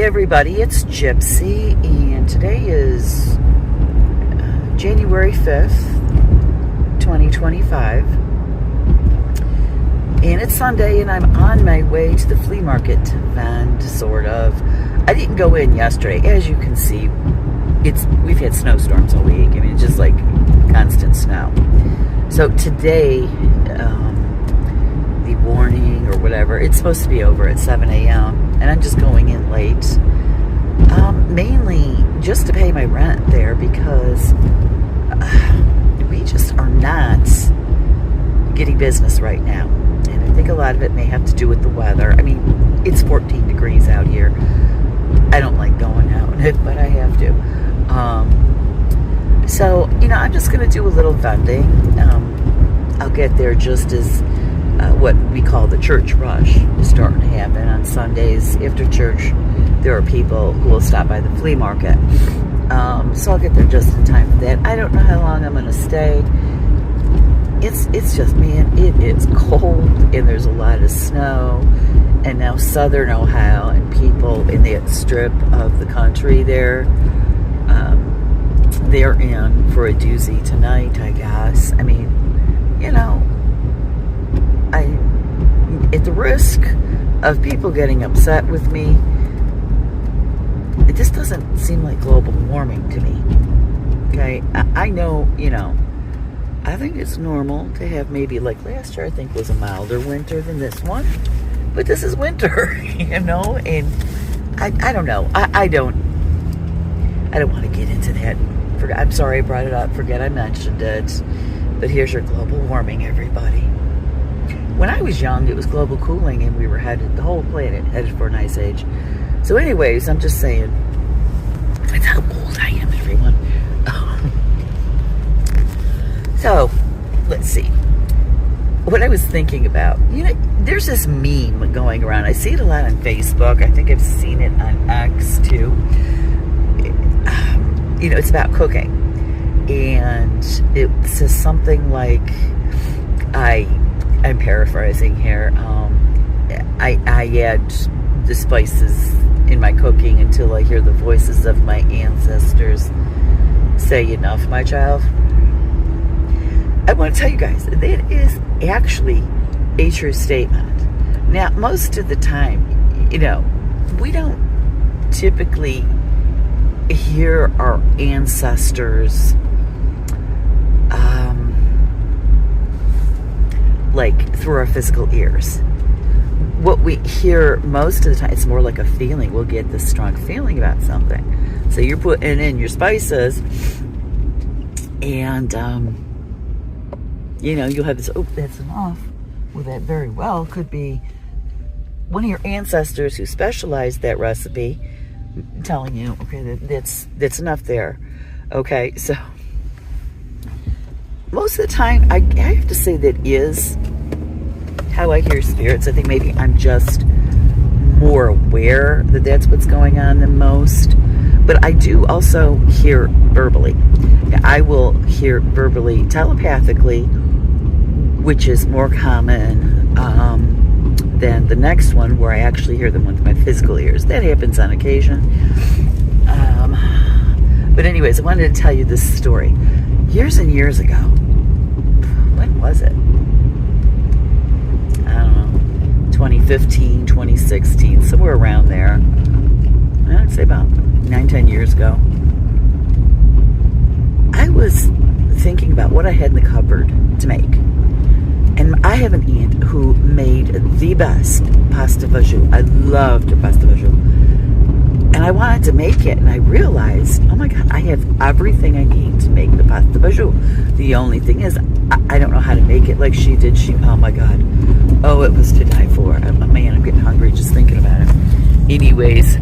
everybody, it's Gypsy, and today is January 5th, 2025, and it's Sunday, and I'm on my way to the flea market vend, sort of. I didn't go in yesterday. As you can see, we've had snowstorms all week. I mean, it's just like constant snow. So today, the warning or whatever, it's supposed to be over at 7 a.m. and I'm just going in late, mainly just to pay my rent there, because we just are not getting business right now, and I think a lot of it may have to do with the weather. I mean, it's 14 degrees out here. I don't like going out in it, but I have to. So, I'm just going to do a little vending. I'll get there just as what we call the church rush is starting to happen on Sundays. After church, there are people who will stop by the flea market. So I'll get there just in time for that. I don't know how long I'm going to stay. It's just, man, it is cold, and there's a lot of snow. And now southern Ohio and people in that strip of the country there, they're in for a doozy tonight, I guess. I mean, at the risk of people getting upset with me, it just doesn't seem like global warming to me. Okay, I know, I think it's normal to have maybe, like last year, I think was a milder winter than this one. But this is winter, and I don't know. I don't want to get into that. I'm sorry I brought it up. Forget I mentioned it. But here's your global warming, everybody. When I was young, it was global cooling, and we were the whole planet headed for an ice age. So anyways, I'm just saying, that's how old I am, everyone. So, let's see. What I was thinking about, there's this meme going around. I see it a lot on Facebook. I think I've seen it on X too. It's about cooking, and it says something like, I'm paraphrasing here. I add the spices in my cooking until I hear the voices of my ancestors say, "Enough, my child." I want to tell you guys, that is actually a true statement. Now, most of the time, we don't typically hear our ancestors like through our physical ears. What we hear most of the time, it's more like a feeling. We'll get this strong feeling about something. So you're putting in your spices, and you'll have this, that's enough. Well, that very well could be one of your ancestors who specialized that recipe telling you, okay, that's enough there. Okay, so most of the time, I have to say that is how I hear spirits. I think maybe I'm just more aware that that's what's going on than most. But I do also hear verbally. I will hear verbally, telepathically, which is more common than the next one, where I actually hear them with my physical ears. That happens on occasion. But anyways, I wanted to tell you this story. Years and years ago, when was it? I don't know, 2015, 2016, somewhere around there. I'd say about 9-10 years ago. I was thinking about what I had in the cupboard to make. And I have an aunt who made the best pasta fagioli. I loved her pasta fagioli. And I wanted to make it, and I realized, oh my God, I have everything I need to make the pasta fagioli. The only thing is, I don't know how to make it like she did. Oh my God. Oh, it was to die for. Man, I'm getting hungry just thinking about it. Anyways,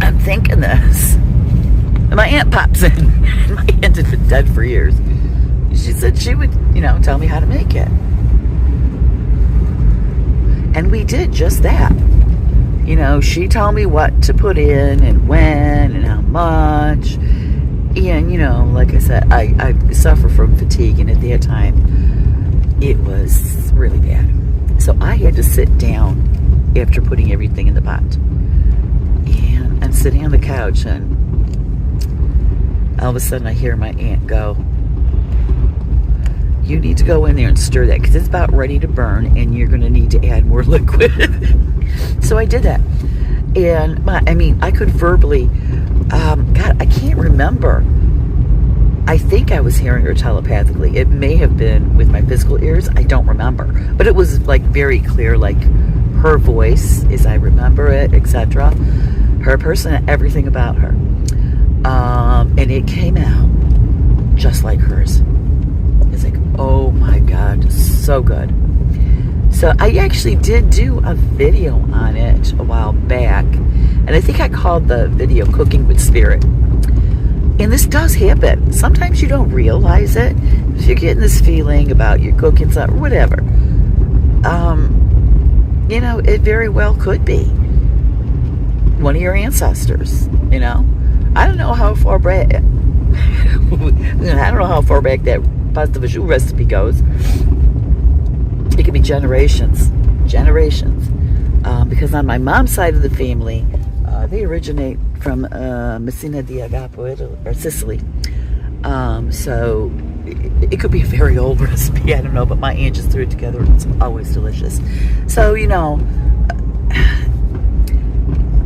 I'm thinking this. And my aunt pops in. My aunt had been dead for years. She said she would, tell me how to make it. And we did just that. She told me what to put in and when and how much. And, like I said, I suffer from fatigue, and at that time, it was really bad. So I had to sit down after putting everything in the pot. sitting on the couch, and all of a sudden I hear my aunt go, you need to go in there and stir that because it's about ready to burn and you're going to need to add more liquid. So I did that. And I could verbally, God, I can't remember. I think I was hearing her telepathically. It may have been with my physical ears. I don't remember. But it was like very clear, like her voice as I remember it, etc. Her person, everything about her. And it came out just like hers. It's like, oh my God, so good. So I actually did do a video on it a while back. And I think I called the video Cooking with Spirit. And this does happen. Sometimes you don't realize it. If you're getting this feeling about your cooking something or whatever, it very well could be one of your ancestors, I don't know how far back that pasta vajou recipe goes. It could be generations. Because on my mom's side of the family, they originate from Messina di Agapito, or Sicily. So it could be a very old recipe, I don't know, but my aunt just threw it together and it's always delicious. So,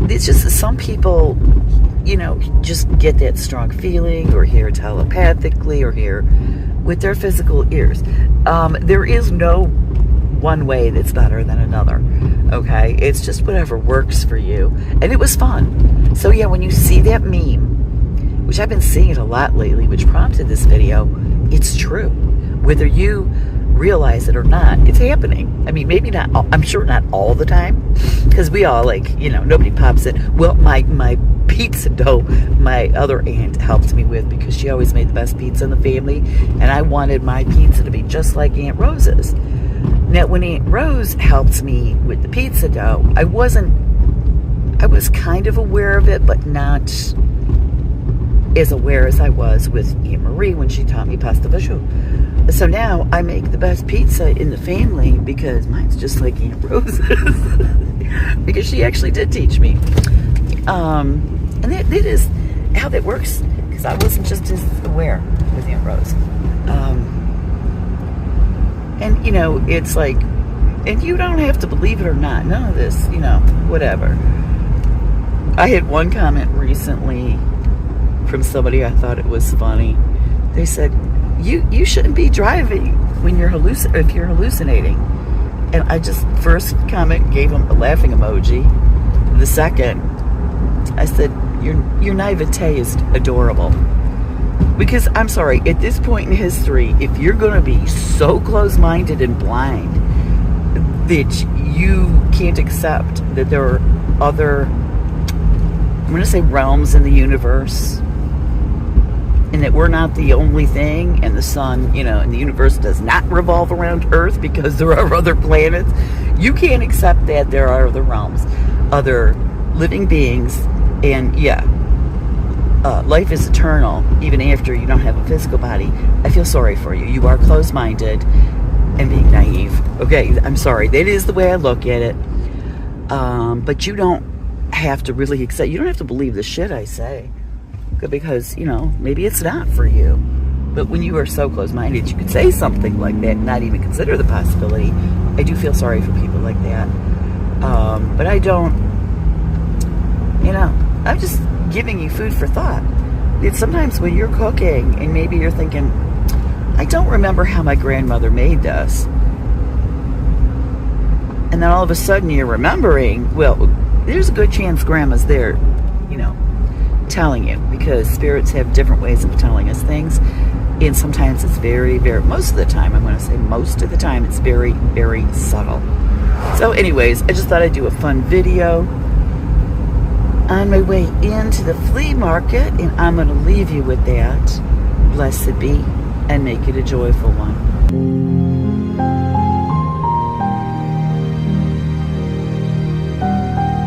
it's just some people, just get that strong feeling or hear telepathically or hear with their physical ears. There is no one way that's better than another, okay? It's just whatever works for you. And it was fun. So yeah, when you see that meme, which I've been seeing it a lot lately, which prompted this video, it's true. Whether you realize it or not, it's happening. Maybe not, I'm sure not all the time, because we all nobody pops it. Well, my pizza dough, my other aunt helped me with because she always made the best pizza in the family, and I wanted my pizza to be just like Aunt Rose's. Now, when Aunt Rose helped me with the pizza dough, I was kind of aware of it, but not as aware as I was with Aunt Marie when she taught me pasta vajou. So now I make the best pizza in the family because mine's just like Aunt Rose's. Because she actually did teach me. And that is how that works, because I wasn't just as aware with Aunt Rose. And, it's like, and you don't have to believe it or not. None of this, whatever. I had one comment recently from somebody, I thought it was funny. They said, you shouldn't be driving when if you're hallucinating. And I just, first comment, gave them a laughing emoji. The second, I said, your naivete is adorable. Because, I'm sorry, at this point in history, if you're going to be so close-minded and blind that you can't accept that there are other, I'm going to say, realms in the universe, and that we're not the only thing, and the sun, and the universe does not revolve around Earth because there are other planets, you can't accept that there are other realms, other living beings, and life is eternal even after you don't have a physical body. I feel sorry for you. You are closed-minded and being naive. Okay, I'm sorry. That is the way I look at it. But you don't have to really accept, you don't have to believe the shit I say. Because, maybe it's not for you. But when you are so close-minded, you could say something like that and not even consider the possibility. I do feel sorry for people like that. But I don't, I'm just giving you food for thought. It's sometimes when you're cooking and maybe you're thinking, I don't remember how my grandmother made this. And then all of a sudden you're remembering, well, there's a good chance grandma's there, telling you, because spirits have different ways of telling us things. And sometimes it's very, very, most of the time, I'm going to say most of the time, it's very, very subtle. So anyways, I just thought I'd do a fun video on my way into the flea market, and I'm going to leave you with that. Blessed be, and make it a joyful one.